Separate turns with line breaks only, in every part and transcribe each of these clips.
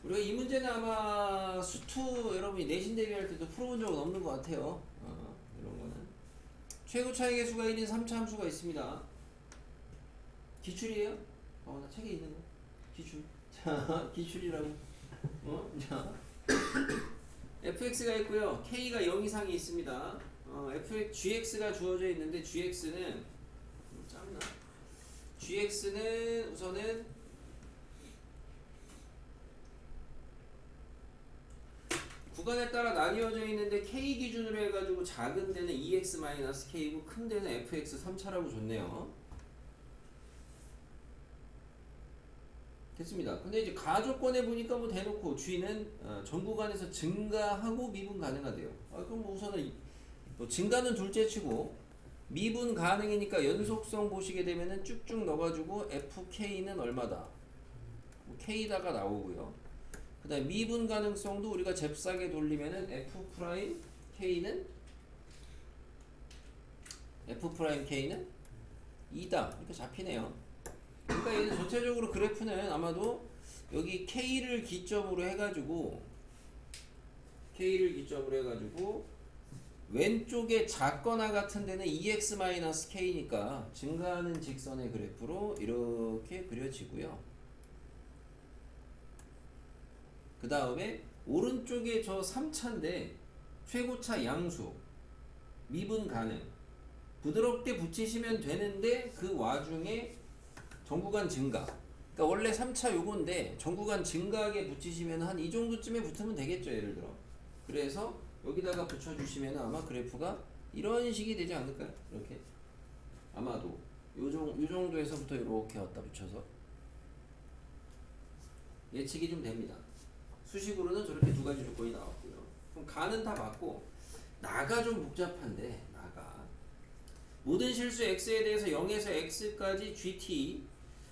우리가 이 문제는 아마 수투 여러분이 내신 대비할 때도 풀어본 적은 없는 것 같아요. 이런 거는 최고 차이 계수가 1인 3차 함수가 있습니다. 기출이에요? 나 책에 있는 거 기출. 자, 기출이라고. 자, fx가 있고요. k가 0 이상이 있습니다. gx가 주어져 있는데 gx는 짧나? gx는 우선은 구간에 따라 나뉘어져 있는데 k 기준으로 해가지고 작은 데는 2x-k고 큰 데는 fx 3차라고 줬네요. 됐습니다. 근데 이제 가조건에 보니까 뭐 대놓고 g는 전 구간에서 증가하고 미분 가능하대요. 그럼 뭐 우선은 뭐 증가는 둘째 치고 미분 가능이니까 연속성 보시게 되면은 쭉쭉 넣어가지고 fk는 얼마다? 뭐 k다가 나오고요. 그 다음에 미분 가능성도 우리가 잽싸게 돌리면은 f'k는 2다 이렇게 잡히네요. 그러니까 얘는 전체적으로 그래프는 아마도 여기 k를 기점으로 해가지고 왼쪽에 작거나 같은 데는 2x-k니까 증가하는 직선의 그래프로 이렇게 그려지고요. 그 다음에 오른쪽에 저 3차인데 최고차 양수 미분 가능 부드럽게 붙이시면 되는데 그 와중에 전구간 증가. 그러니까 원래 3차 요건데 전구간 증가하게 붙이시면 한 이 정도쯤에 붙으면 되겠죠, 예를 들어. 그래서 여기다가 붙여주시면 아마 그래프가 이런 식이 되지 않을까요? 이렇게. 아마도 요 정도에서부터 이렇게 갖다 붙여서 예측이 좀 됩니다. 수식으로는 저렇게 두 가지 조건이 나왔고요. 그럼 가는 다 맞고 나가 좀 복잡한데 나가 모든 실수 x에 대해서 0에서 x까지 gt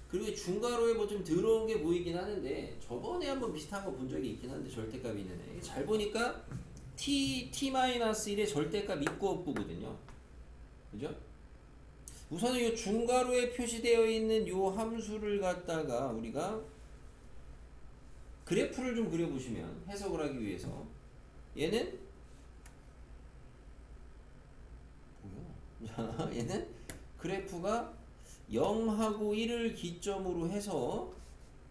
그리고 중괄호에 뭐 좀 더러운 게 보이긴 하는데 저번에 한번 비슷한 거 본 적이 있긴 한데 절대값이 있는 애. 잘 보니까 t-1의 절대값 있고 없고거든요. 그죠? 우선은 이 중괄호에 표시되어 있는 이 함수를 갖다가 우리가 그래프를 좀 그려보시면 해석을 하기 위해서 얘는 뭐야? 얘는 그래프가 0하고 1을 기점으로 해서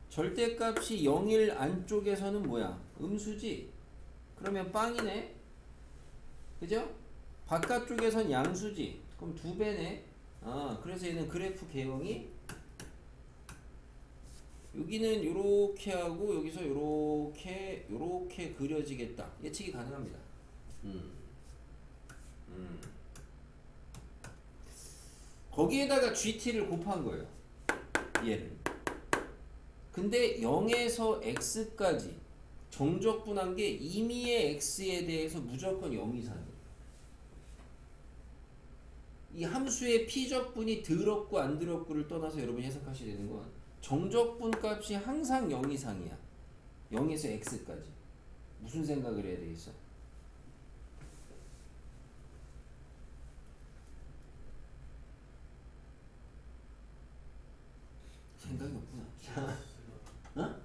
절대값이 0일 안쪽에서는 뭐야? 음수지? 그러면 빵이네? 그죠? 바깥쪽에선 양수지? 그럼 2배네? 그래서 얘는 그래프 개형이 여기는 요렇게 하고 여기서 요렇게 그려지겠다. 예측이 가능합니다. 거기에다가 GT를 곱한 거예요. 얘를. 근데 0에서 X까지 정적분한 게 임의의 X에 대해서 무조건 0 이상이에요. 이 함수의 P적분이 더럽고 안 더럽고를 떠나서 여러분이 해석하셔야 되는 건 정적분 값이 항상 0 이상이야. 0에서 X까지. 무슨 생각을 해야 되겠어? 생각이 없구나. 어?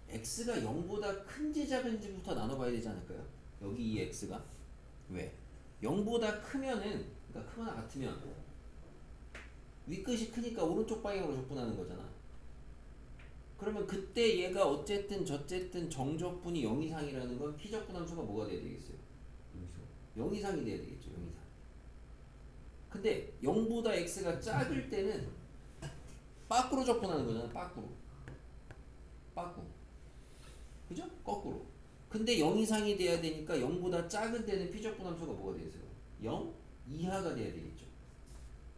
x가 0보다 큰지 작은지부터 나눠봐야 되지 않을까요? 여기 이 x가 왜? 0보다 크면은 그러니까 크거나 같으면 윗끝이 크니까 오른쪽 방향으로 적분하는 거잖아. 그러면 그때 얘가 어쨌든 저쨌든 정적분이 0 이상이라는 건 피적분 함수가 뭐가 돼야 되겠어요? 0 이상이 돼야 되겠죠. 0 이상. 근데 0보다 x가 작을 때는 빠꾸로 적분하는 거잖아. 빠꾸. 그죠? 거꾸로. 근데 0 이상이 돼야 되니까 0보다 작은 데는 피적분 함수가 뭐가 되겠어요? 0 이하가 돼야 되겠죠.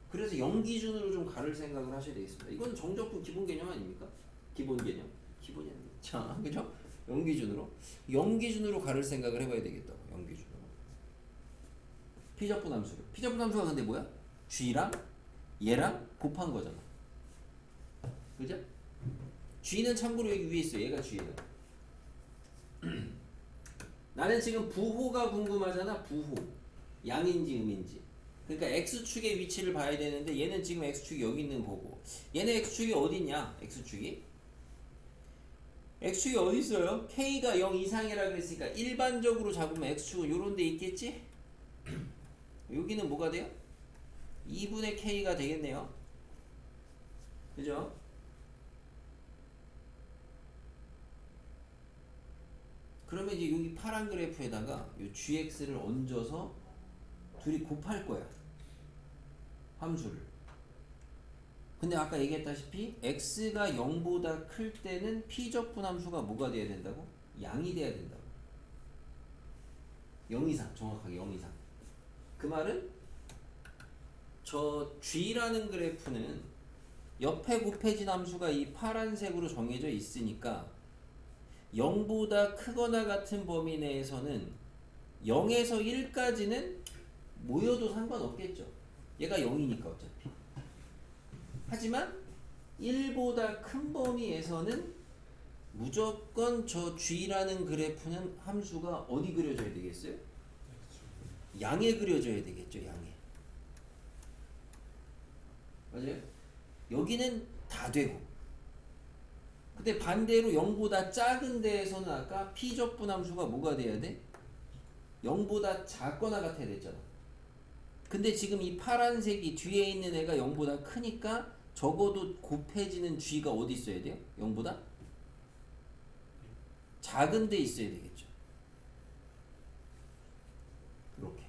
그래서 0 기준으로 좀 가를 생각을 하셔야 되겠습니다. 이건 정적분 기본 개념 아닙니까? 기본 개념. 기본이 아닙니다. 자, 그죠? 0 기준으로. 0 기준으로 가를 생각을 해봐야 되겠다. 0 기준으로. 피적분 함수를. 피적분 함수가 근데 뭐야? g랑 얘랑 곱한 거잖아. 그죠? g는 참고로 여기 위에 있어. 얘가 g예요. 나는 지금 부호가 궁금하잖아. 부호. 양인지 음인지. 그러니까 x축의 위치를 봐야 되는데 얘는 지금 x축이 여기 있는 거고 얘는 x축이 어디 있냐? x축이 x축이 어디 있어요? k가 0 이상이라 그랬으니까 일반적으로 잡으면 x축은 요런 데 있겠지? 여기는 뭐가 돼요? 2분의 k가 되겠네요. 그죠? 그러면 이제 여기 파란 그래프에다가 요 gx를 얹어서 둘이 곱할 거야. 함수를. 근데 아까 얘기했다시피 x가 0보다 클 때는 p적분 함수가 뭐가 돼야 된다고? 양이 돼야 된다고. 0 이상, 정확하게 0 이상. 그 말은 저 g라는 그래프는 옆에 곱해진 함수가 이 파란색으로 정해져 있으니까 0보다 크거나 같은 범위 내에서는 0에서 1까지는 모여도 상관없겠죠. 얘가 0이니까 어차피. 하지만 1보다 큰 범위에서는 무조건 저 g라는 그래프는 함수가 어디 그려져야 되겠어요? 양에 그려져야 되겠죠. 양에. 맞아요? 여기는 다 되고, 근데 반대로 0보다 작은 데에서는 아까 p적분 함수가 뭐가 돼야 돼? 0보다 작거나 같아야 됐잖아. 근데 지금 이 파란색이 뒤에 있는 애가 0보다 크니까 적어도 곱해지는 g가 어디 있어야 돼요? 0보다 작은 데 있어야 되겠죠. 이렇게.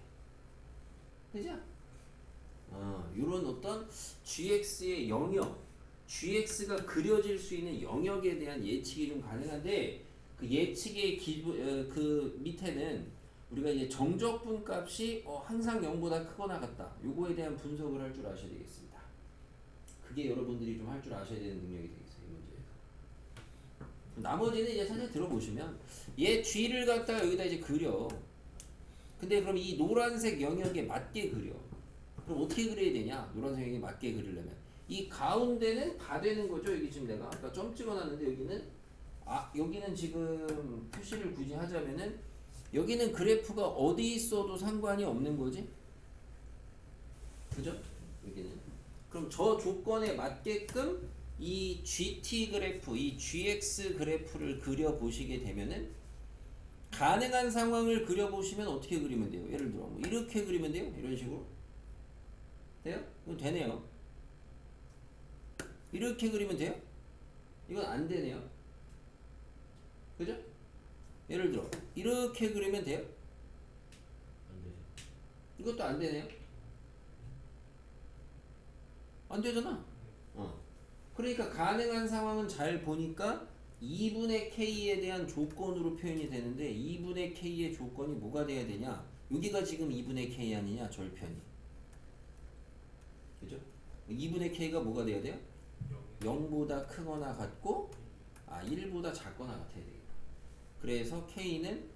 그죠? 이런 어떤 gx의 영역, gx가 그려질 수 있는 영역에 대한 예측이 좀 가능한데, 그 예측의 그 밑에는 우리가 이제 정적분 값이 항상 0보다 크거나 같다. 요거에 대한 분석을 할 줄 아셔야 되겠습니다. 그게 여러분들이 좀 할 줄 아셔야 되는 능력이 되겠어요, 이 문제에서. 나머지는 이제 사실 들어보시면 얘 g를 갖다가 여기다 이제 그려. 근데 그럼 이 노란색 영역에 맞게 그려. 그럼 어떻게 그려야 되냐? 노란색 영역에 맞게 그리려면 이 가운데는 다 되는 거죠. 여기 지금 내가 아까 점 찍어놨는데 여기는 지금 표시를 굳이 하자면은 여기는 그래프가 어디 있어도 상관이 없는 거지. 그죠? 여기는. 그럼 저 조건에 맞게끔 이 GT 그래프, 이 GX 그래프를 그려보시게 되면은 가능한 상황을 그려보시면 어떻게 그리면 돼요? 예를 들어 뭐 이렇게 그리면 돼요? 이런 식으로 돼요? 이건 되네요. 이렇게 그리면 돼요? 이건 안 되네요. 그죠? 예를 들어 이렇게 그리면 돼요?
안 되죠.
이것도 안 되네요. 안 되잖아. 그러니까 가능한 상황은 잘 보니까 2분의 k에 대한 조건으로 표현이 되는데 2분의 k의 조건이 뭐가 돼야 되냐? 여기가 지금 2분의 k 아니냐? 절편이. 그죠? 2분의 k가 뭐가 돼야 돼요? 0보다 크거나 같고 1보다 작거나 같아야 되겠다. 그래서 k는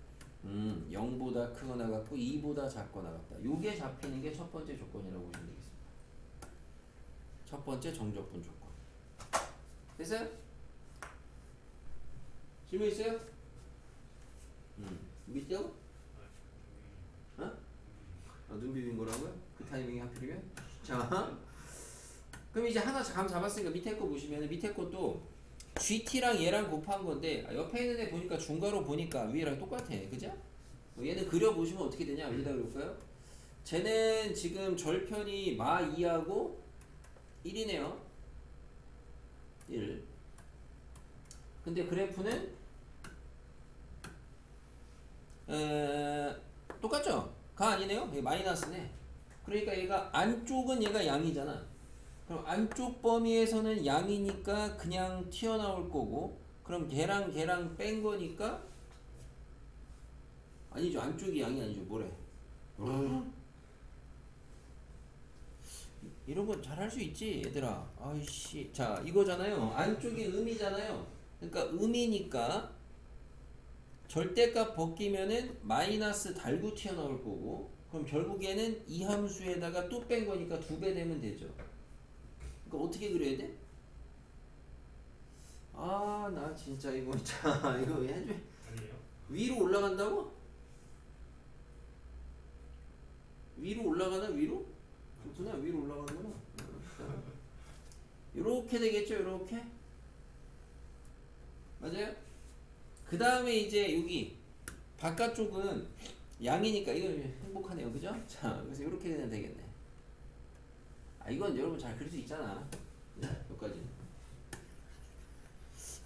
0보다 크거나 같고 2보다 작거나 같다. 요게 잡히는 게 첫 번째 조건이라고 보시면 되겠습니다. 첫 번째 정적분 조건. 됐어요? 질문 있어요? 밑에요? 눈 비빈 거라고요? 그 타이밍이 하필이면? 자, 그럼 이제 하나 감 잡았으니까 밑에 거 보시면 밑에 것도 GT랑 얘랑 곱한 건데 옆에 있는 애 보니까 중괄호 보니까 위에랑 똑같아. 그죠? 얘는 그려보시면 어떻게 되냐? 여기다 그려볼까요? 쟤는 지금 절편이 마 2하고 1이네요. 1. 근데 그래프는 똑같죠? 가 아니네요? 얘 마이너스네. 그러니까 얘가 안쪽은 얘가 양이잖아. 그럼 안쪽 범위에서는 양이니까 그냥 튀어나올 거고, 그럼 걔랑 뺀 거니까 아니죠. 안쪽이 양이 아니죠. 뭐래? 이런 건 잘 할 수 있지 얘들아. 아이씨. 자 이거잖아요. 안쪽이 음이잖아요. 그러니까 음이니까 절대값 벗기면은 마이너스 달고 튀어나올 거고, 그럼 결국에는 이 함수에다가 또 뺀 거니까 2배 되면 되죠. 그러니까 어떻게 그려야 돼? 나 진짜 이거 자 이거 왜 해줘?
아니에요?
위로 올라간다고? 위로 올라가나? 위로? 그렇구나. 위로 올라가는구나. 요렇게 되겠죠. 요렇게 맞아요? 그 다음에 이제 여기 바깥쪽은 양이니까 이거 행복하네요, 그죠? 자, 그래서 이렇게 되면 되겠네. 아, 이건 여러분 잘 그릴 수 있잖아. 네, 여기까지.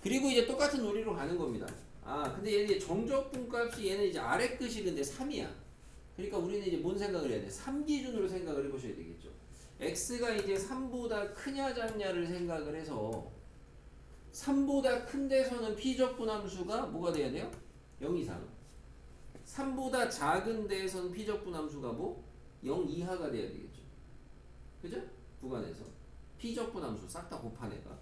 그리고 이제 똑같은 논리로 가는 겁니다. 아, 근데 얘는 이제 정적분 값이 얘는 이제 아래 끝이 근데 3이야. 그러니까 우리는 이제 뭔 생각을 해야 돼? 3 기준으로 생각을 해보셔야 되겠죠. x가 이제 3보다 크냐 작냐를 생각을 해서 3보다 큰 데서는 피적분함수가 뭐가 돼야 돼요? 0 이상. 3보다 작은 데에서는 피적분함수가 뭐? 0 이하가 돼야 되겠죠. 그죠? 구간에서. 피적분함수 싹 다 곱한 애가.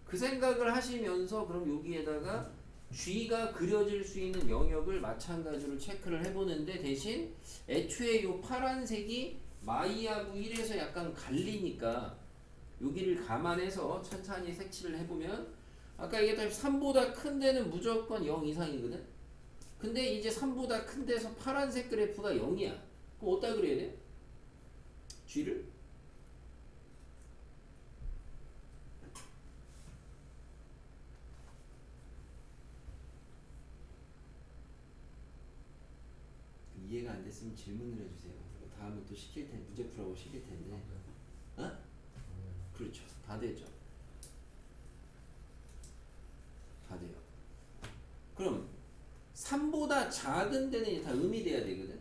그 생각을 하시면서 그럼 여기에다가 G가 그려질 수 있는 영역을 마찬가지로 체크를 해보는데 대신 애초에 요 파란색이 마이하고 1에서 약간 갈리니까 여기를 감안해서 천천히 색칠을 해보면 아까 얘기했던 3보다 큰 데는 무조건 0 이상이거든. 근데 이제 3보다 큰 데서 파란색 그래프가 0이야. 그럼 어디다 그려야 돼? G를? 이해가 안 됐으면 질문을 해주세요. 다음에 또 시킬 텐데 문제 풀라고 시킬 텐데. 어? 그렇죠. 다 되죠. 다 돼요. 그럼 3보다 작은 데는 다 음이 돼야 되거든.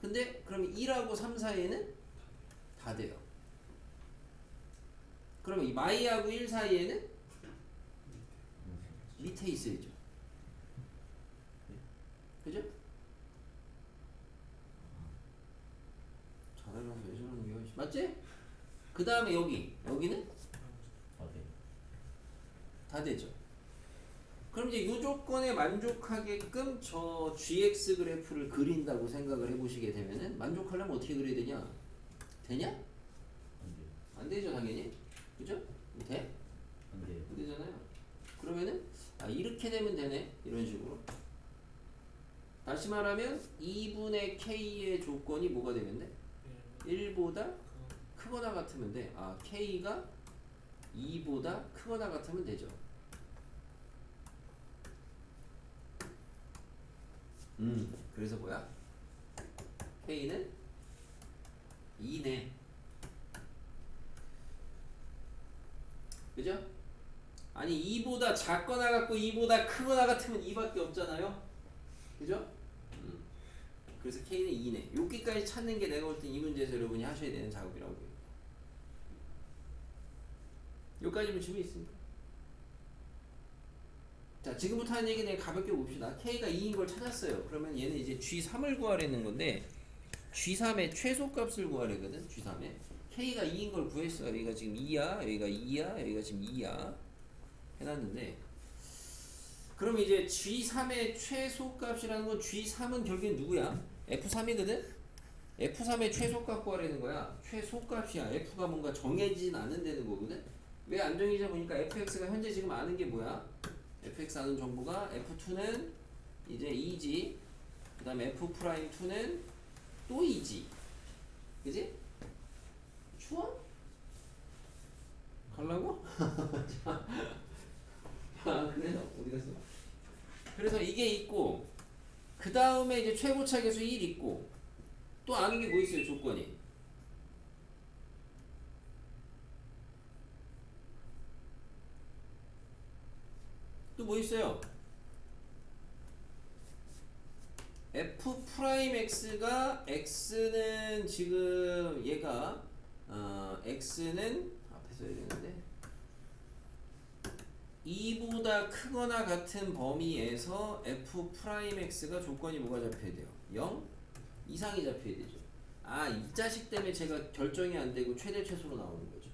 근데 그럼 1하고 3 사이에는 다 돼요. 그러면 이 마이하고 1 사이에는 밑에 있어야죠. 그죠? 잘해라서 왜 저러는 거야? 맞지? 그 다음에 여기는 다 되죠. 그럼 이제 이 조건에 만족하게끔 저 GX 그래프를 그린다고 생각을 해보시게 되면은 만족하려면 어떻게 그려야 되냐? 되냐? 안 되죠, 당연히. 그죠? 돼?
안 돼요.
안 되잖아요. 그러면은 아, 이렇게 되면 되네. 이런 식으로. 다시 말하면 2분의 K의 조건이 뭐가 되면 돼? 1보다 크거나 같으면 돼. 아, K가 2보다 크거나 같으면 되죠. 그래서 뭐야? K는 2네. 그죠? 아니 2보다 작거나 같고 2보다 크거나 같으면 2밖에 없잖아요. 그죠? 그래서 K는 2네. 여기까지 찾는 게 내가 볼 때 이 문제에서 여러분이 하셔야 되는 작업이라고 보여요. 여기까지면 질문 있습니까? 자, 지금부터 하는 얘기 내가 가볍게 봅시다. K가 2인 걸 찾았어요. 그러면 얘는 이제 G3을 구하라는 건데 G3의 최소값을 구하려거든. G3에 K가 2인 걸 구했어요. 여기가 지금 2야, 여기가 2야, 여기가 지금 2야 해놨는데 그럼 이제 G3의 최소값이라는 건 G3은 결국엔 누구야? F3이거든? F3의 최소값 구하라는 거야. 최소값이야. F가 뭔가 정해지진 않는다는 거거든? 왜 안 정해져 보니까 fx가 현재 지금 아는 게 뭐야? fx 아는 정보가 f2는 이제 2지. 그 다음에 f'2는 또 2지. 그지? 추워? 갈라고? 자, 그래서 어디 갔어? 그래서 이게 있고 그 다음에 이제 최고차 계수 1 있고 또 아는 게 뭐 있어요? 조건이 또 뭐 있어요? f'x가 x는 지금 얘가 x는 앞에 써야 되는데 2보다 크거나 같은 범위에서 f'x가 조건이 뭐가 잡혀야 돼요? 0 이상이 잡혀야 되죠. 아, 이 자식 때문에 제가 결정이 안 되고 최대 최소로 나오는 거죠.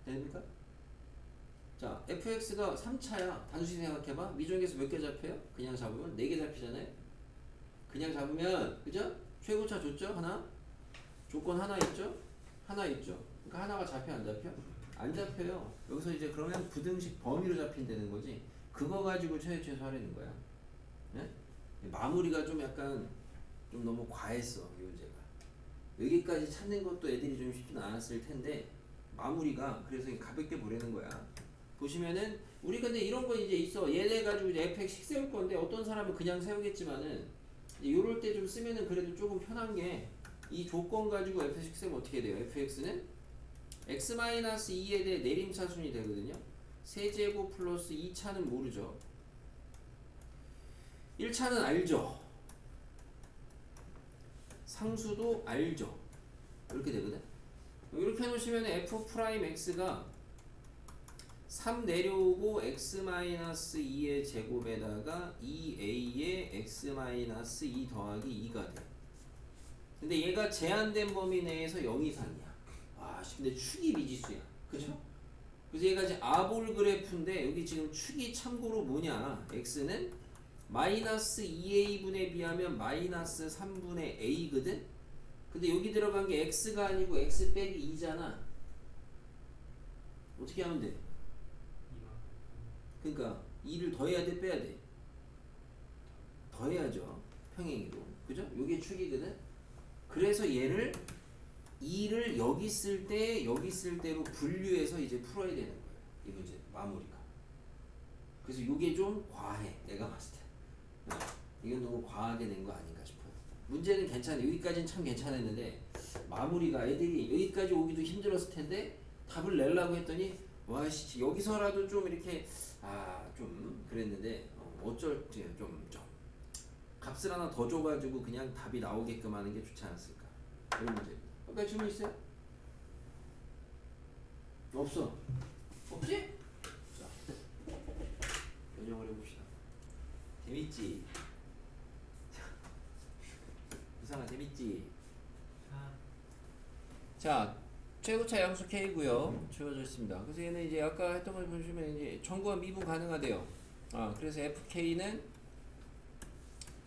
됩니까? 자, fx가 3차야. 단순히 생각해봐. 미정에서 몇 개 잡혀요? 그냥 잡으면 4개 잡히잖아요. 그냥 잡으면 그죠? 최고차 줬죠? 하나. 조건 하나 있죠? 하나 있죠. 그러니까 하나가 잡혀 안 잡혀? 안 잡혀요. 여기서 이제 그러면 부등식 범위로 잡힌다는 거지. 그거 가지고 최소 하려는 거야. 네? 마무리가 좀 약간 좀 너무 과했어. 이 문제가. 여기까지 찾는 것도 애들이 좀 쉽진 않았을 텐데 마무리가 그래서 가볍게 보려는 거야. 보시면은 우리 근데 이런 거 이제 있어. 얘네 가지고 이제 fx 세울 건데 어떤 사람은 그냥 세우겠지만은 요럴 때 좀 쓰면은 그래도 조금 편한 게 이 조건 가지고 fx 세우면 어떻게 돼요? fx는 x-2에 대해 내림차순이 되거든요. 세제곱 플러스 2차는 모르죠. 1차는 알죠. 상수도 알죠. 이렇게 되거든. 이렇게 해놓으시면 f'x가 3 내려오고 x-2의 제곱에다가 2a의 x-2 더하기 2가 돼. 근데 얘가 제한된 범위 내에서 0 이상이야. 아, 근데 축이 미지수야. 그죠? 그래서 얘가 이제 아볼 그래프인데 여기 지금 축이 참고로 뭐냐? x는 마이너스 2a분에 비하면 마이너스 3분의 a거든? 근데 여기 들어간 게 x가 아니고 x 빼기 2잖아. 어떻게 하면 돼? 그러니까 2를 더해야 돼, 빼야 돼? 더해야죠. 평행이도. 그죠? 요게 축이거든? 그래서 얘를 2를 여기 쓸 때, 여기 쓸 때로 분류해서 이제 풀어야 되는 거예요. 이 문제, 마무리가. 그래서 요게 좀 과해, 내가 봤을 때. 이건 너무 과하게 낸 거 아닌가 싶어요. 문제는 괜찮아. 여기까지는 참 괜찮았는데, 마무리가 애들이 여기까지 오기도 힘들었을 텐데, 답을 내려고 했더니, 와씨, 여기서라도 좀 이렇게, 좀 그랬는데, 어쩔지, 좀. 값을 하나 더 줘가지고 그냥 답이 나오게끔 하는 게 좋지 않았을까. 이런 문제입니다. 아까 질문 있어요? 없어. 없지? 자, 변형을 해봅시다. 재밌지? 이상아 재밌지? 자, 최고차 양수 K고요. 주어져 있습니다. 그래서 얘는 이제 아까 했던 걸 보시면 이제 전구와 미분 가능하대요. 그래서 FK는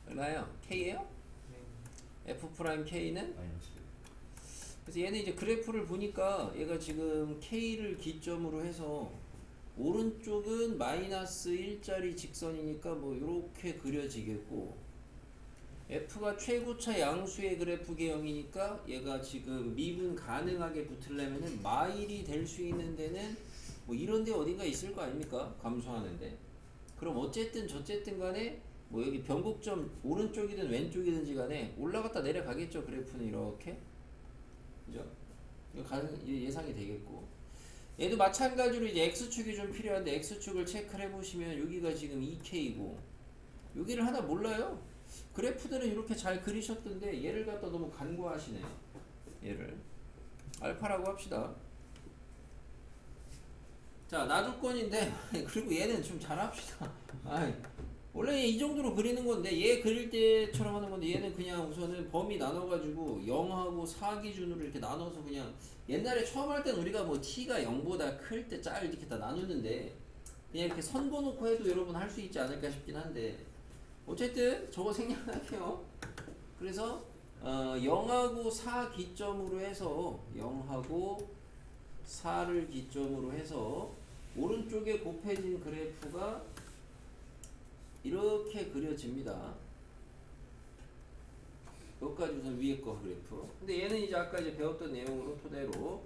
얼마요? K예요? F 프라임 K는? 그래서 얘는 이제 그래프를 보니까 얘가 지금 K를 기점으로 해서 오른쪽은 마이너스 1짜리 직선이니까 뭐 이렇게 그려지겠고 F가 최고차 양수의 그래프 개형이니까 얘가 지금 미분 가능하게 붙으려면은 마일이 될 수 있는 데는 뭐 이런 데 어딘가 있을 거 아닙니까? 감소하는데. 그럼 어쨌든 저쨌든 간에 뭐 여기 변곡점 오른쪽이든 왼쪽이든지 간에 올라갔다 내려가겠죠. 그래프는 이렇게. 그죠? 이거 예상이 되겠고. 얘도 마찬가지로 이제 X축이 좀 필요한데 X축을 체크를 해보시면 여기가 지금 2K고 여기를 하나 몰라요. 그래프들은 이렇게 잘 그리셨던데 얘를 갖다 너무 간과하시네요. 얘를 알파라고 합시다. 자, 놔둘건인데 그리고 얘는 좀 잘합시다. 원래 이 정도로 그리는 건데 얘 그릴 때처럼 하는 건데 얘는 그냥 우선은 범위 나눠가지고 0하고 4 기준으로 이렇게 나눠서 그냥 옛날에 처음 할 때는 우리가 뭐 t가 0보다 클 때 짤 이렇게 다 나누는데 그냥 이렇게 선 그어놓고 해도 여러분 할 수 있지 않을까 싶긴 한데 어쨌든 저거 생략할게요. 그래서 0하고 4 기점으로 해서 0하고 4를 기점으로 해서 오른쪽에 곱해진 그래프가 이렇게 그려집니다. 여기까지 우선 위에 거 그래프. 근데 얘는 이제 아까 이제 배웠던 내용으로 토대로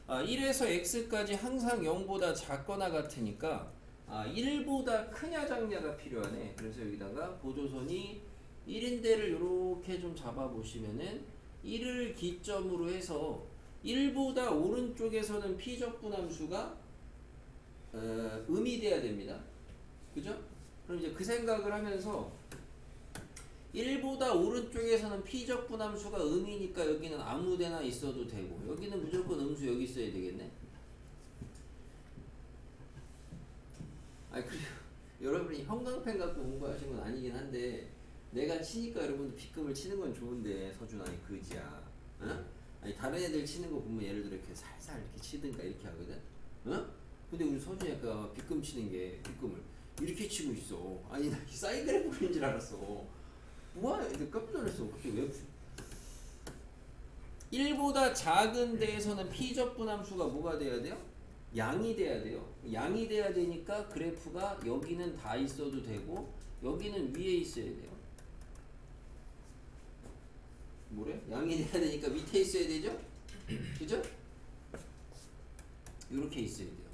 1에서 x까지 항상 0보다 작거나 같으니까 1보다 크냐 작냐가 필요하네. 그래서 여기다가 보조선이 1인데를 이렇게 좀 잡아 보시면은 1을 기점으로 해서 1보다 오른쪽에서는 피적분함수가 음이 돼야 됩니다. 그죠? 그럼 이제 그 생각을 하면서 1보다 오른쪽에서는 피적분함수가 음이니까 여기는 아무데나 있어도 되고 여기는 무조건 음수 여기 있어야 되겠네. 그리고 여러분이 형광펜 갖고 공부하신 건 아니긴 한데 내가 치니까 여러분도 빗금을 치는 건 좋은데 서준아 그지야. 아니 다른 애들 치는 거 보면 예를 들어 이렇게 살살 이렇게 치든가 이렇게 하거든. 근데 우리 서준이 아까 빗금 치는 게 빗금을 이렇게 치고 있어. 아니 나 사이그래프 그린 줄 알았어. 뭐야? 깜짝 놀랐어. 갑자기 왜? 1보다 작은 데에서는 피적분함수가 뭐가 돼야 돼요? 양이 돼야 돼요. 양이 돼야 되니까 그래프가 여기는 다 있어도 되고 여기는 위에 있어야 돼요. 뭐래? 양이 돼야 되니까 밑에 있어야 되죠? 그죠? 이렇게 있어야 돼요.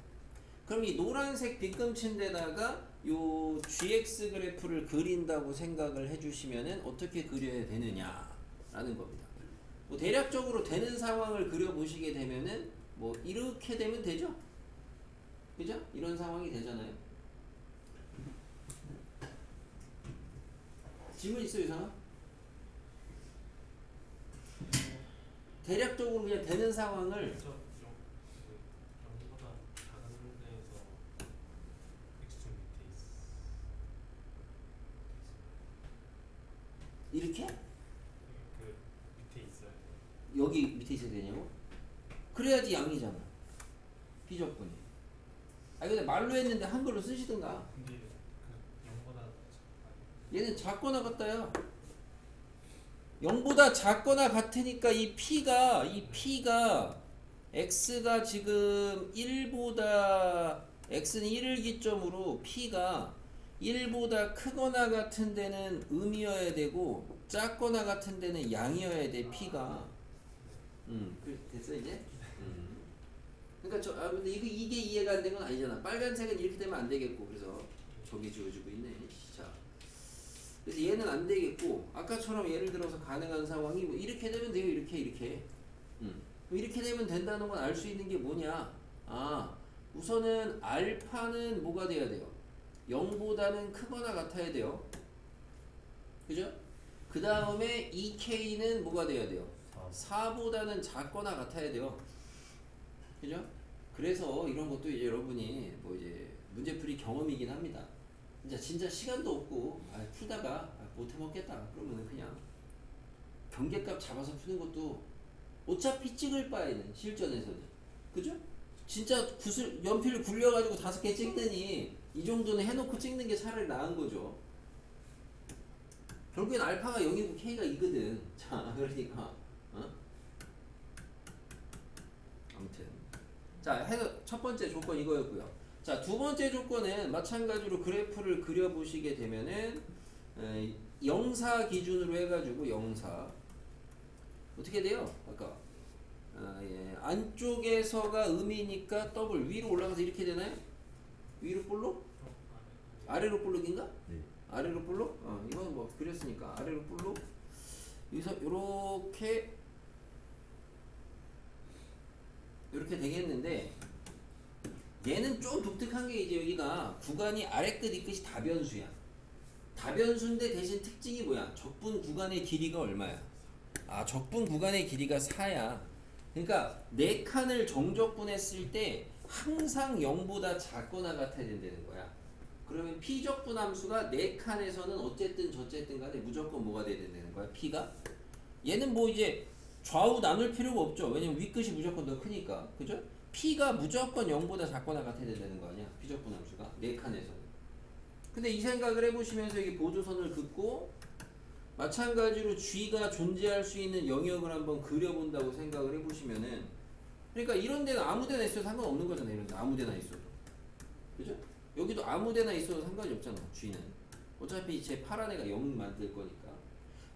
그럼 이 노란색 빗금친 데다가 요 GX 그래프를 그린다고 생각을 해주시면은 어떻게 그려야 되느냐라는 겁니다. 뭐 대략적으로 되는 상황을 그려보시게 되면은 뭐 이렇게 되면 되죠? 그죠? 이런 상황이 되잖아요. 질문 있어요, 이상아? 대략적으로 그냥 되는 상황을
저 0보다 작은 데에서 x축 밑에
이렇게
그 밑에 있어요.
여기 밑에 있어야 되냐고? 그래야지 양이잖아. 비조건이. 아 근데 말로 했는데 한글로 쓰시든가.
근데 그 0보다
얘는 작거나 같다야. 0보다 작거나 같으니까 이 P가 X가 지금 1보다 X는 1을 기점으로 P가 1보다 크거나 같은 데는 음이어야 되고 작거나 같은 데는 양이어야 돼 P가. 됐어 이제? 그러니까 근데 이게 이해가 안 된 건 아니잖아. 빨간색은 이렇게 되면 안 되겠고 그래서 저기 지워주고 있네. 자. 그래서 얘는 안 되겠고 아까처럼 예를 들어서 가능한 상황이 뭐 이렇게 되면 돼요. 이렇게. 이렇게 되면 된다는 건 알 수 있는 게 뭐냐? 아, 우선은 알파는 뭐가 돼야 돼요? 0보다는 크거나 같아야 돼요. 그죠? 그 다음에 2K는 뭐가 돼야 돼요? 4보다는 작거나 같아야 돼요. 그죠? 그래서 이런 것도 이제 여러분이 뭐 이제 문제풀이 경험이긴 합니다. 진짜 시간도 없고 풀다가 못 해먹겠다 그러면은 그냥 경계값 잡아서 푸는 것도 어차피 찍을 바에는 실전에서는 그죠? 진짜 연필 굴려가지고 5개 찍느니 이 정도는 해놓고 찍는 게 차라리 나은 거죠. 결국엔 알파가 0이고 K가 2거든. 자 그러니까 아무튼 자 해서 첫 번째 조건 이거였고요. 자, 두 번째 조건은 마찬가지로 그래프를 그려보시게 되면은 영사 기준으로 해가지고 영사 어떻게 돼요? 아까 안쪽에서가 음이니까 더블 위로 올라가서 이렇게 되나요? 위로 볼록? 아래로 볼록인가?
네.
아래로 볼록? 이건 뭐 그렸으니까 아래로 볼록 여기서 이렇게 되겠는데 얘는 좀 독특한 게 이제 여기가 구간이 아래 끝, 이 끝이 다변수야. 다변수인데 대신 특징이 뭐야? 적분 구간의 길이가 얼마야? 아, 적분 구간의 길이가 4야. 그러니까 4칸을 정적분했을 때 항상 0보다 작거나 같아야 된다는 거야. 그러면 P적분 함수가 4칸에서는 어쨌든 저쨌든 간에 무조건 뭐가 돼야 된다는 거야? P가? 얘는 뭐 이제 좌우 나눌 필요가 없죠. 왜냐면 윗끝이 무조건 더 크니까. 그죠? P가 무조건 0보다 작거나 같아야 된다는 거 아니야? P적분 함수가 4칸에서는. 근데 이 생각을 해보시면서 이게 보조선을 긋고 마찬가지로 G가 존재할 수 있는 영역을 한번 그려본다고 생각을 해보시면은 그러니까 이런 데는 아무 데나 있어도 상관없는 거잖아요. 이런 데 아무 데나 있어도. 그죠? 여기도 아무 데나 있어도 상관이 없잖아. G는. 어차피 제 파란 애가 0 만들 거니까.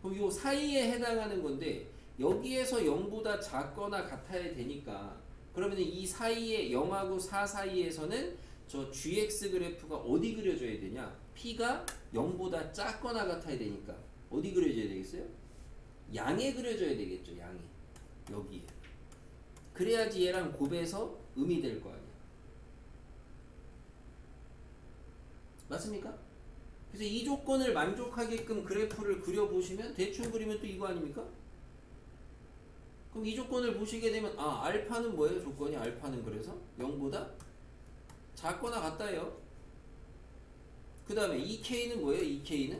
그럼 요 사이에 해당하는 건데 여기에서 0보다 작거나 같아야 되니까 그러면 이 사이에 0하고 4 사이에서는 저 GX 그래프가 어디 그려져야 되냐? P가 0보다 작거나 같아야 되니까 어디 그려져야 되겠어요? 양에 그려져야 되겠죠. 양에. 여기에. 그래야지 얘랑 곱해서 음이 될 거 아니야. 맞습니까? 그래서 이 조건을 만족하게끔 그래프를 그려보시면 대충 그리면 또 이거 아닙니까? 그럼 이 조건을 보시게 되면 알파는 뭐예요? 조건이 알파는 그래서 0보다 작거나 같다요. 그 다음에 2K는 뭐예요? 2K는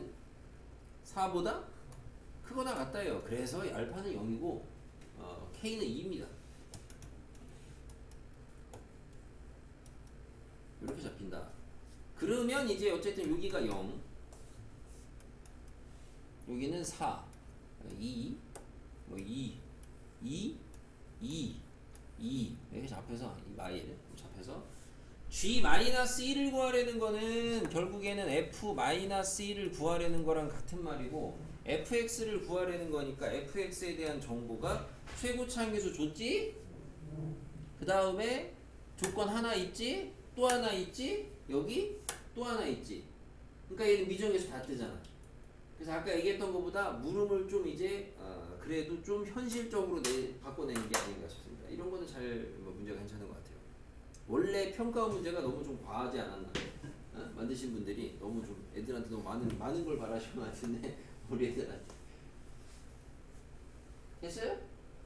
4보다 크거나 같다요. 그래서 알파는 0이고 K는 2입니다. 이렇게 잡힌다. 그러면 이제 어쨌든 여기가 0 여기는 4 2 이렇게 잡혀서 이 마이를 잡혀서 G-1을 구하려는 거는 결국에는 F-1을 구하려는 거랑 같은 말이고 fx를 구하려는 거니까 fx에 대한 정보가 최고차항계수 줬지? 그 다음에 조건 하나 있지? 또 하나 있지? 여기 또 하나 있지? 그러니까 얘는 미정에서 다 뜨잖아. 그래서 아까 얘기했던 것보다 물음을 좀 이제 그래도 좀 현실적으로 바꿔내는 게 아닌가 싶습니다. 이런 거는 잘뭐 문제가 괜찮은 것 같아요. 원래 평가원 문제가 너무 좀 과하지 않았나? 만드신 분들이 너무 좀 애들한테 너무 많은 걸 바라신 것 같은데 우리 애들한테 됐어요?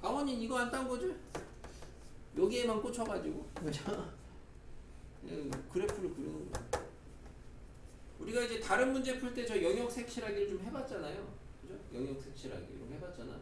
강원님 이거 안 딴 거죠? 여기에만 꽂혀가지고 그죠? 그래프를 그리는 거야. 우리가 이제 다른 문제 풀 때 저 영역 색칠하기를 좀 해봤잖아요. 그죠? 영역 색칠하기 이런 거 해봤잖아.